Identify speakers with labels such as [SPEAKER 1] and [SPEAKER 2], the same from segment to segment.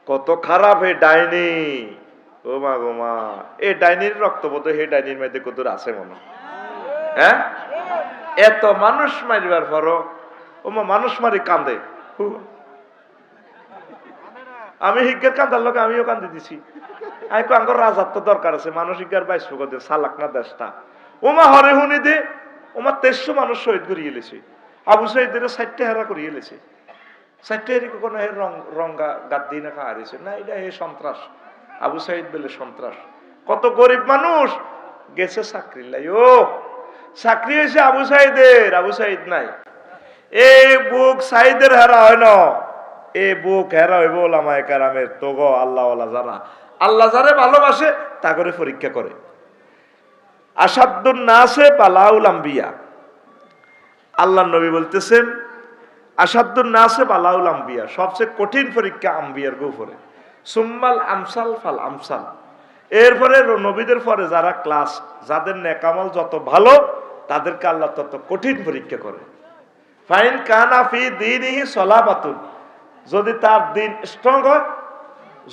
[SPEAKER 1] কত খারাপ এই ডাইনি। ও মা গো মা, এই ডাইনির রক্তবোধ হে ডাইনির মধ্যে কত আছে মনে, হ্যাঁ? এত মানুষ মারিবার পরও ও মা মানুষ মারি কান্দে। আমি হিজ্ঞের কান্দার লোক আমিও কান্দি দিছি। আমি আঙ্গর রাজার তো দরকার আছে, মানুষ হিজ্ঞার 22 প্রগতি সালাক না দেশটা। ওমা হরে হুনি দে ওমা 2300 মানুষ শহীদ করিয়ে এলেছে। আবু সাইদের 60টা হেরা করিয়ে এলেছে। 60টা হেরি কোনো রঙ্গা গাদ্দি না হারিয়েছে না, এটা হে সন্ত্রাস। আবু সাইদ বলে সন্ত্রাস। কত গরিব মানুষ গেছে চাকরি লাই, ও চাকরি হয়েছে আবু সাইদের, আবু সাইদ নাই। এই বুক সাইদের হেরা হয় না, এই বুক হেরা হইব ওলামায়ে কেরামের তো গো আল্লাহওয়ালা যারা আল্লাহ যারে ভালোবাসে তা করে পরীক্ষা করে। আসাদুন নাসে বালাউল আম্বিয়া, আল্লাহ নবী বলতেছেন আসাদুন নাসে বালাউল আম্বিয়া, সবচেয়ে কঠিন পরীক্ষা আম্বিয়ার উপরে। সুম্মাল আমসাল ফাল আমসাল, এরপরে নবীদের পরে যারা ক্লাস, যাদের নেকামল যত ভালো তাদেরকে আল্লাহ তত কঠিন পরীক্ষা করে। ফাইন কানা ফি দীনিহি সলাবাতুন, যদি তার দিন স্ট্রং হয়,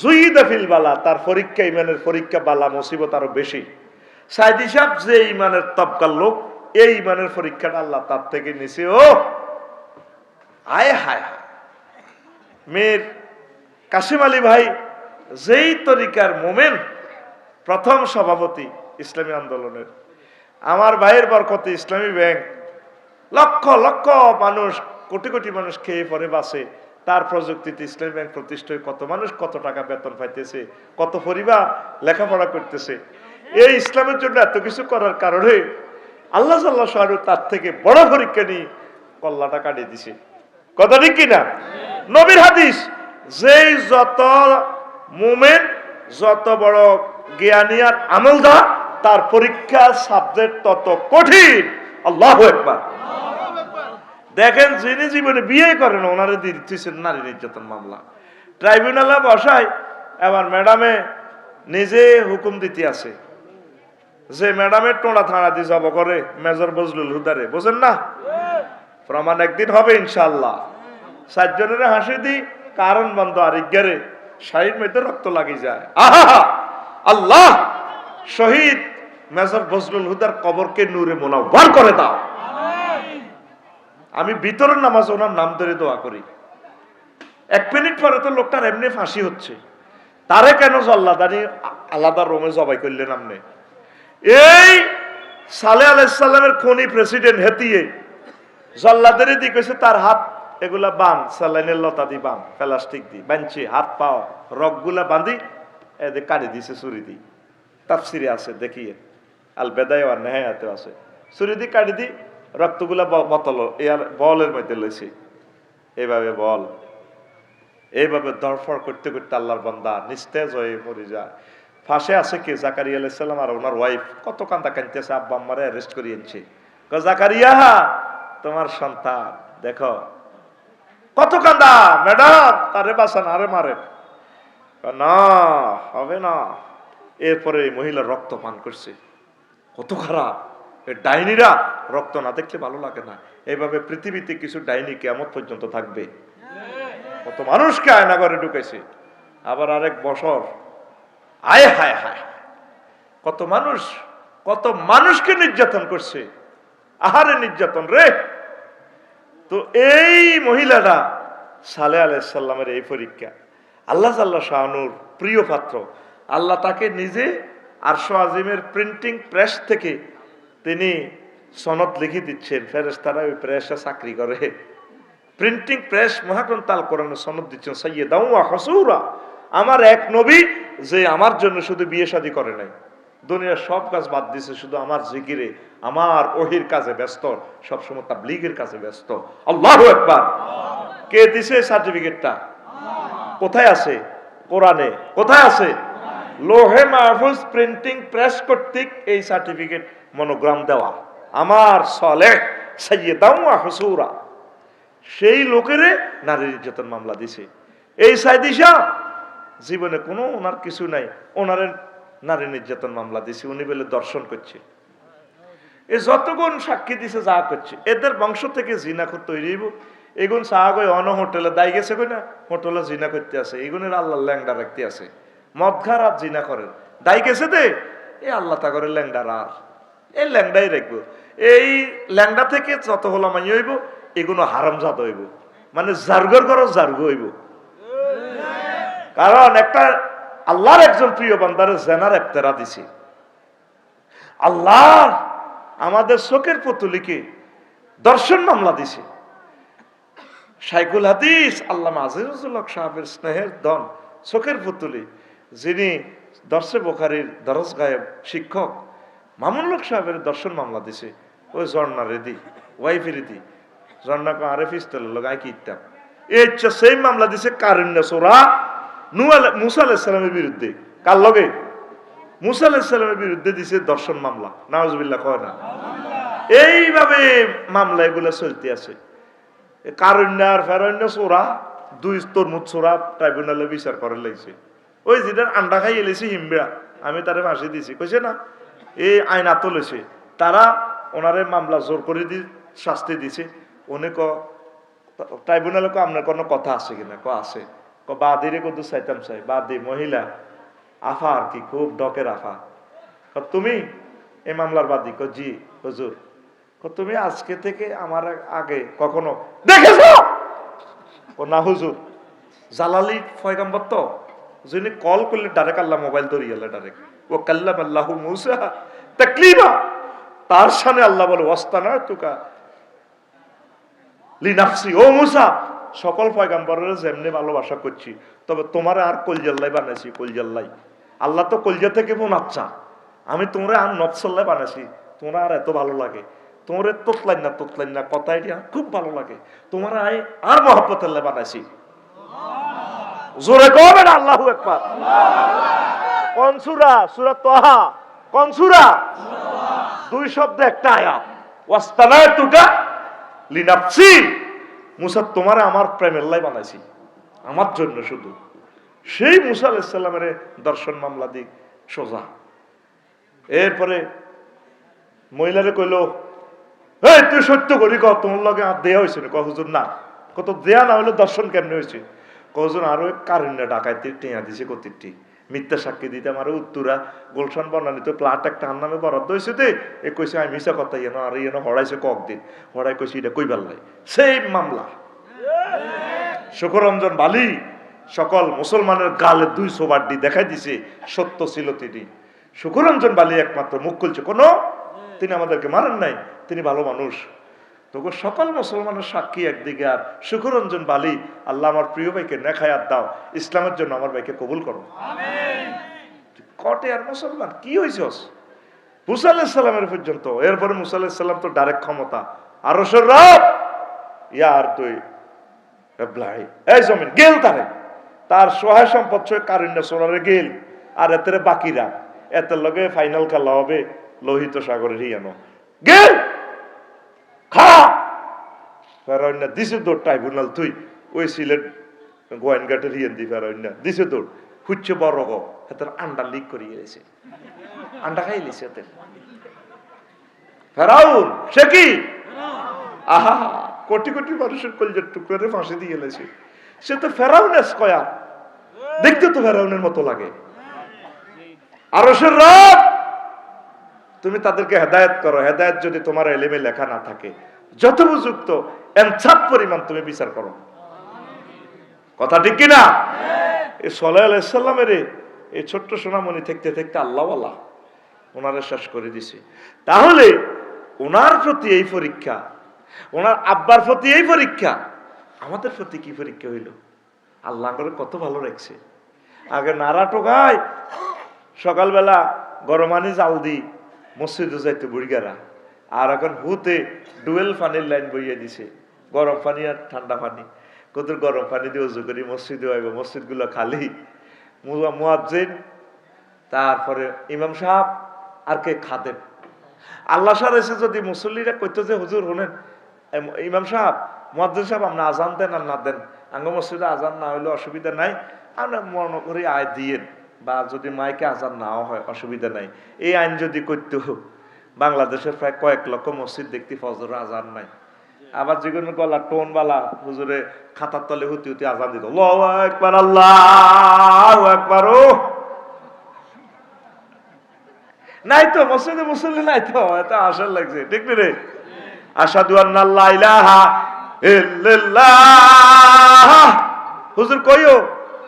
[SPEAKER 1] জুইদা ফিল বালা, তার পরীক্ষা ইমানের পরীক্ষা বালা মুসিবত আরো বেশি। সাইদি সাহেব যে ইমানের তবকার লোক, এই ইমানের পরীক্ষাটা আল্লাহ তার থেকে নিছে। ও আয় হায় হায়, মেয়ের কাশিম আলী ভাই যেই তরিকার মোমেন, প্রথম সভাপতি ইসলামী আন্দোলনের, আমার ভাইয়ের বরকতে ইসলামী ব্যাংক লক্ষ লক্ষ মানুষ, কোটি কোটি মানুষ খেয়ে পরে বাসে, তার প্রযুক্তিতে ইসলামী ব্যাংক প্রতিষ্ঠায় কত মানুষ কত টাকা বেতন পাইতেছে, কত পরিবার লেখাপড়া করতেছে। এই ইসলামের জন্য এত কিছু করার কারণে আল্লাহ সাল্লাহ শাহরুখ তার থেকে বড় পরীক্ষা নিয়ে কল্লাটা কাটিয়ে দিছে। কথা ঠিক কিনা? নবীর হাদিস, যেই যত মুমিন, যত বড় জ্ঞানী আর আমলদার, তার পরীক্ষা সাবজেক্ট তত কঠিন। আল্লাহু আকবার। দেখেন যিনি জীবনে বিয়ে করেন ওনারে দিচ্ছেন নারী নির্যাতন মামলা, ট্রাইব্যুনালে বসায়। এবার ম্যাডামে নিজে হুকুম দিতে আছে, যে ম্যাডামের টোড়া থানা দিয়ে জব করে মেজর বজলুল হুদারে, বোঝেন না? প্রমাণ একদিন হবে ইনশাআল্লাহ। 7 জনের হাসি দি কারণ বন্ধ আর ইজ্ঞারে শাহীদ মধ্যে রক্ত লাগি যায়। আহা আল্লাহ, শহীদ মেজর বজলুল হুদার কবরকে নূরে মুনাওয়ার করে দাও। আমি ভিতরের নামাজ ওনার নাম ধরে দোয়া করি। 1 মিনিট পরে তো লোকটার এমনি ফাঁসি হচ্ছে, তারে কেন জল্লাদানি আলাদা রোমে জবাই করলেন আপনি? এই সালেহ আলাইহিস সালামের খনি প্রেসিডেন্ট হেতিয়ে জল্লাদের দিকে তার হাত এগুলা বান, স্যালাইনের লতা দি বান, প্লাস্টিক দি বানছি, হাত পাও রগগুলা বাঁধি এদের কাটি দিছে ছুরি দি। তাফসিরে আছে দেখিয়ে, আল বেদায় আর নেহায়াতে আছে, ছুরি দি কাটি দি রক্তগুলা বোতল এর বলের মধ্যে লইছে। এইভাবে বল, এইভাবে দরফর করতে করতে আল্লাহর বান্দা নিস্তেজ হয়ে মরে যায়। ফাঁসে আছে কে? জাকারিয়া আলাইহিস সালাম আর ওনার ওয়াইফ। কত কান্দা কাঁদতেছে, আব্বা আম্মারে অ্যারেস্ট করিয়ে আনছে। জাকারিয়া তোমার সন্তান দেখো, কত কান্দা, ম্যাডাম তারে বাঁচান, আরে মারে না, হবে না। এরপরে এই মহিলা রক্ত পান করছে, কত খারাপ। এই ডাইনিরা রক্ত না দেখলে ভালো লাগে না। এইভাবে পৃথিবীতে কিছু ডাইনি কিয়ামত পর্যন্ত থাকবে। কত মানুষকে আয়না ঘরে ঢুকেছে। আবার আরেক বছর আয় হায় হায়, কত মানুষ, কত মানুষকে নির্যাতন করছে। আহারে নির্যাতন রে। তো এই মহিলারা সালেহ আলাইহিস সালামের এই পরীক্ষা, আল্লাহ জাল্লা শাআনুর প্রিয় পাত্র, আল্লাহ তাকে নিজে আরশ আজিমের প্রিন্টিং প্রেস থেকে তিনি সনদ লিখে দিচ্ছেন। ফেরেশতারা ওই প্রেসে চাকরি করে, প্রিন্টিং প্রেস মহাগ্রন্থ আল কোরআনে সনদ দিচ্ছেন সাইয়্যিদাও ওয়া হাসূরা। আমার এক নবী যে আমার জন্য শুধু বিয়ে শাদী করে নাই, দুনিয়ার সব কাজ বাদ দিছে, শুধু আমার জিকিরে, আমার ওহির কাজে ব্যস্ত, সবসময় তাবলীগের কাজে ব্যস্ত। আল্লাহু আকবার। কে দিছে সার্টিফিকেটটা? কোথায় আছে? কোরআনে। কোথায় আছে? লোহে মাহফুজ প্রিন্টিং প্রেস কর্তৃক এই সার্টিফিকেট মনোগ্রাম দেওয়া, আমার সালেহ সাইয়্যিদাও ওয়া হাসূরা। সেই লোকেরে নারী নির্যাতন মামলা দিছে। এই সাইদি শাহ জীবনে কোনো ওনার কিছু নাই, ওনারে নারী নির্যাতন মামলা দিছে। উনি বলে দর্শন করছে। এ যতগুণ সাক্ষী দিছে যা করছে, এদের বংশ থেকে জিনাখোর তৈরি হইব, এগুন চা কই অন হোটেলে দাই গেছে কই না হোটেলে জিনা করতে আছে এগুনের আল্লাহ ল্যাংডা রাখতে আছে মদ খা রাত জিনা করে দাই গেছে দে এ আল্লাহ তা করে ল্যাংডার আর এই ল্যাংডাই রাখবো এই ল্যাংডা থেকে যত হলো মাই হইব এগুলো হারামজাদ হইব মানে জার্গর করো জার্গ হইব কারণ একটা আল্লাহর একজন প্রিয় বান্দারে জেনার ইফতারা দিছে আল্লাহ আমাদের চোখের পুতুলিকে দর্শন মামলা দিছে শাইখুল হাদিস আল্লামা আজিজুল হক সাহেবের স্নেহের ধন চোখের পুতুলি যিনি দর্শে বোখারির দরজ গায়েব শিক্ষক মামুনুল হক সাহেবের দর্শন মামলা দিছে ওই ঝর্ণা রেদি ওয়াইফ রেদি ঝর্ণাকে আরে পিস্তলের লোক আই কিতাম এই সেই মামলা দিছে কারণ্য সোরা মুসা আলাইহিসসালামের বিরুদ্ধে কার লগে মুসা আলাইহিসসালামের বিরুদ্ধে দিছে দর্শন মামলা নাউজুবিল্লাহ কয় না এইভাবে মামলা এগুলো চলতে আছে কারণ্যার ফেরণ্য সোরা দুই তরমুজ সোরা ট্রাইব্যুনালে বিচার করে লাগছে ওই যেটার আন্ডা খাই এলেছি হিমবিড়া আমি তারে ফাঁসি দিছি কইছে না এই আইন আতলেছে তারা ওনারে মামলা জোর করে শাস্তি দিছে উনি ট্রাইব্যুনালে আপনার কোনো কথা আছে কিনা আছে বাদিরে কত চাইতাম চাই বাদি মহিলা আফা আর কি খুব ডকের আফা তুমি এই মামলার বাদী জি হুজুর তুমি আজকে থেকে আমার আগে কখনো দেখেছ না হুজুর জালালি পয়গম্বর তো যিনি কল করলে ডাইরেক্ট আল্লাহ মোবাইল ধরে গেলে ডাইরেক্ট ও কাল্লাম আল্লাহু মুসা তাকলিমা তার সামনে আল্লাহ বলে ওয়াস্তানা তুকা লিনাফসি ও মুসা সকল পয়গম্বরের যেমনি ভালোবাসা করছি তবে তোমার আর কলজাল্লাই বানাইছি কলজাল্লাই আল্লাহ তো কলজা থেকে বোনাচ্ছা আমি তোমরা আর নফসাল্লাই বানাইছি তোমরা আর এত ভালো লাগে তোমার তোতলাইন না কথা এটা খুব ভালো লাগে তোমার আয় আর মহব্বতাল্লাহ বানাইছি জোরে কবেন আল্লাহু আকবার কোন সূরা সূরা তাহা কোন সূরা দুই শব্দ একটা আয়াত ওয়াস্তানাতুকা লিনাফসি মুসা তোমারে আমার প্রেমের লাই বানাইছি আমার জন্য শুধু সেই মুসা আলাইহিস সালামের দর্শন মামলা দি সোজা এরপরে মহিলারে কইলো এই তুই সত্য করি ক তোমার লগে আর দেয়া হয়েছে না হুজুর না কত দেয়া না হলে দর্শন কেমনে হয়েছে হুজুর আরো কারণ্য ডাকাইতে টেয়া দিছে কতিটি মিথ্যা সাক্ষী দিতে আমার উত্তরা গুলশান বর্ণানিত প্লাট একটা আন নামে বরাদ্দ হয়েছে তে এ কইছে আমি মিশা কথা ইয়েন আর ইয়েন হড়াইছে কক দিন হড়াই কইছে এটা কই নাই সেই মামলা শুকরঞ্জন বালি সকল মুসলমানের গালে দুই সোবাড্ডি দেখাই দিছে সত্য ছিল তিনি শুকরঞ্জন বালি একমাত্র মুখ খুলছে কোনো তিনি আমাদেরকে মারেন নাই তিনি ভালো মানুষ তবু সকল মুসলমানের সাক্ষী একদিকে আর শুকরঞ্জন বালি আল্লাহ আমার প্রিয় ভাইকে নেখায়াত দাও ইসলামের জন্য আমার ভাইকে কবুল করো কটে আর মুসলমান কি হয়েছস মুসা আলাইহিস সালামের পর্যন্ত এরপরে মুসা আলাইহিস সালাম তো ডাইরেক্ট ক্ষমতা আরশের রব ইয়ার তুই এবলাই এই জমিন গেল তার সহায় সম্পদ কারণ্য সোনারে গেল আর এতে বাকিরা এত লগে ফাইনাল খেলা হবে লোহিত সাগরের হিয়ানো গেল খা ফেরাইন না দিছে দৌড় ট্রাইব্যুনাল তুই ওই সিলেট গোয়েনঘাটের হিয়ান দি ফেরাইন না দিছে দৌড় হুচ্ছে বড় গো হাতের আন্ডা লিক করিয়ে গেছে আন্ডা খাই লিছে হাতে ফেরাউন সে কি আহা কোটি কোটি মানুষের কলজের টুকরে ফাঁসি দিয়ে গেছে সে তো ফেরাউনের স্কয়া দেখতে তো ফেরাউনের মতো লাগে আরশের রব তুমি তাদেরকে হেদায়েত করো হেদায়েত যদি তোমার এলেমে লেখা না থাকে যত উপযুক্ত এনসাফ পরিমাণ তুমি বিচার করো কথা ঠিক কিনা এই সাল্লাল্লাহু আলাইহি সাল্লামের এই ছোট্ট সোনামণি থাকতে থাকতে আল্লাহওয়ালা ওনারে শেষ করে দিছে তাহলে ওনার প্রতি এই পরীক্ষা ওনার আব্বার প্রতি এই পরীক্ষা আমাদের প্রতি কি পরীক্ষা হইল আল্লাহ করে কত ভালো রাখছে আগে নাড়া টোকায় সকালবেলা গরমানি জাল দি মসজিদে যাইতে বুড়িগারা আর এখন হুতে ডুয়েল পানির লাইন বইয়ে দিছে গরম পানি আর ঠান্ডা পানি কত গরম পানি দিয়ে উজু করি মসজিদে আইব মসজিদ গুলো খালি মুয়াজ্জিন তারপরে ইমাম সাহেব আর কে খাদেম আল্লাহ সার এসে যদি মুসল্লিরা কইতো যে হুজুর শুনেন ইমাম সাহেব মুয়াজ্জিন সাহেব আপনি আজান দেন আর না দেন আঙ্গ মসজিদে আজান না হইলে অসুবিধা নাই আমরা মনে করি আয় দিয়েন বা যদি মাইকে আজান নাও হয় অসুবিধা নাই এই আইন যদি করতে বাংলাদেশের প্রায় কয়েক লক্ষ মসজিদ দেখতে ফজর আজান নাই আবার যে কোনো গলা টোন বালা হুজুরে খাতার তলে হুতি হুতি আজান দিত, আল্লাহু আকবার, আল্লাহু আকবার। ও নাই তো মসজিদে মুসল্লি নাই তো, এটা আশার লাগছে, ঠিক না রে? আশহাদু আন্না লা ইলাহা ইল্লাল্লাহ। হুজুর কইও,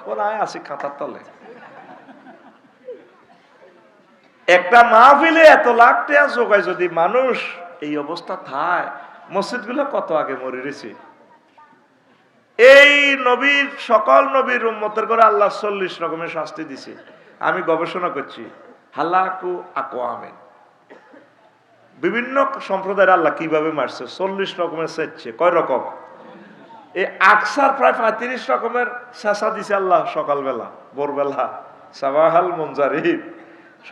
[SPEAKER 1] বলা আছে খাতার তলে। একটা মাহফিলে এত লাখ টাকা জোগায় যদি মানুষ এই অবস্থা থায়, মসজিদগুলো কত আগে মরে রয়েছে। এই নবীর সকল নবীর উম্মতের করে আল্লাহ 40 রকমের শাস্তি দিছে। আমি গবেষণা করছি, হালাকু আকওয়ামিন, বিভিন্ন সম্প্রদায়ের আল্লাহ কিভাবে মারছে, 40 রকমের চেচ্ছে। কয় রকম? এই আকসার প্রায় 35 রকমের চেঁচা দিছে আল্লাহ সকালবেলা, ভোরবেলা, সাবাহাল মুনজারিব,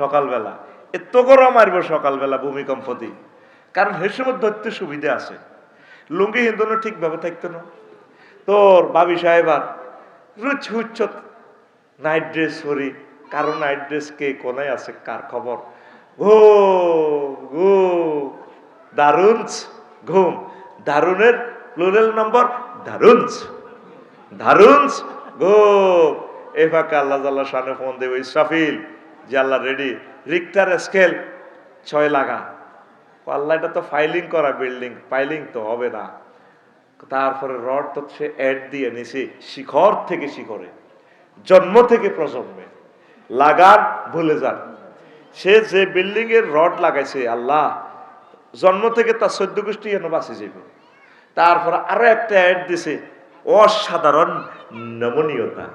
[SPEAKER 1] সকালবেলা। এত গরম মারব সকালবেলা ভূমিকম্প দিই, কারণ সে সময় ধরতে সুবিধা আছে। লুঙ্গি হিন্দুনো ঠিকভাবে থাকতো না। তোর ভাবি সাহেবার রুচ হুচ্ছ নাইট ড্রেস পরি, কারো নাইট ড্রেস কে কোনায় আছে, কার খবর? ঘুম দারুন ঘুম, দারুনের প্লুরাল নম্বর দারুন, দারুন ঘুম। এই ফাঁকা আল্লাহ জাল্লা শানে ফোন দেবে ইসরাফিল, যে আল্লাহ রেডি, রিক্টার স্কেল 6 লাগা। আল্লাহ এটা তো ফাইলিং করা বিল্ডিং, ফাইলিং তো হবে না। তারপরে রড তো সে অ্যাড দিয়ে নিছে শিখর থেকে শিখরে, জন্ম থেকে প্রজন্মে। লাগান ভুলে যান, সে যে বিল্ডিং এর রড লাগাইছে আল্লাহ, জন্ম থেকে তার 14 গোষ্ঠী যেন বাঁচে যাবে। তারপর আরো একটা অ্যাড দিছে, অসাধারণ নমনীয়তা।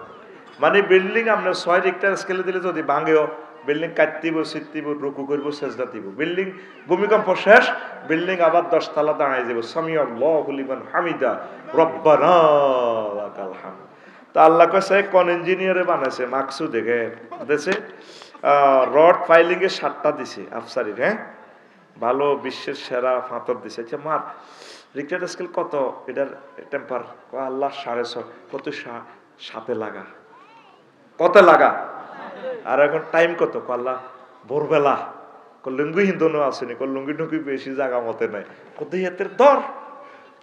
[SPEAKER 1] মানে বিল্ডিং আমরা 6 রিক্টার স্কেলে দিলে যদি ভাঙেও, বিল্ডিং কাটতিব, ছিটতিব, রুকু করব, সেজদা দিব। বিল্ডিং ভূমিকম্প শেষ, বিল্ডিং আবার 10 তলা দাঁড়ায় যাব, সামি আল্লাহু লিমান হামিদা রব্বানা লাকাল হামদ। তা আল্লাহ কইছে কোন ইঞ্জিনিয়ারে বানাইছে, মাকসুদ দেখে দেশে রড ফাইলিং এ 7টা দিছে আফসারি, হ্যাঁ ভালো, বিশ্বের সেরা ফাতর দিছে। আচ্ছা মার রিক্টার স্কেল কত এটার টেম্পার? আল্লাহ 6.5। কত? 7-এ লাগা। কত লাগা? আর এখন টাইম কত? আল্লাহ ভোরবেলা। লুঙ্গি হিন্দুনো আসেনি, লুঙ্গি ঢুকি বেশি জায়গা মতে নাই। কত হাতের দর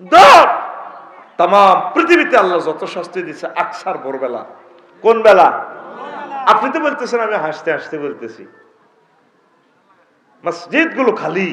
[SPEAKER 1] দর তাম পৃথিবীতে আল্লাহ যত শাস্তি দিচ্ছে আকসার ভোরবেলা। কোন বেলা? আপনি তো বলতেছেন, আমি হাসতে হাসতে বলতেছি। মসজিদ গুলো খালি।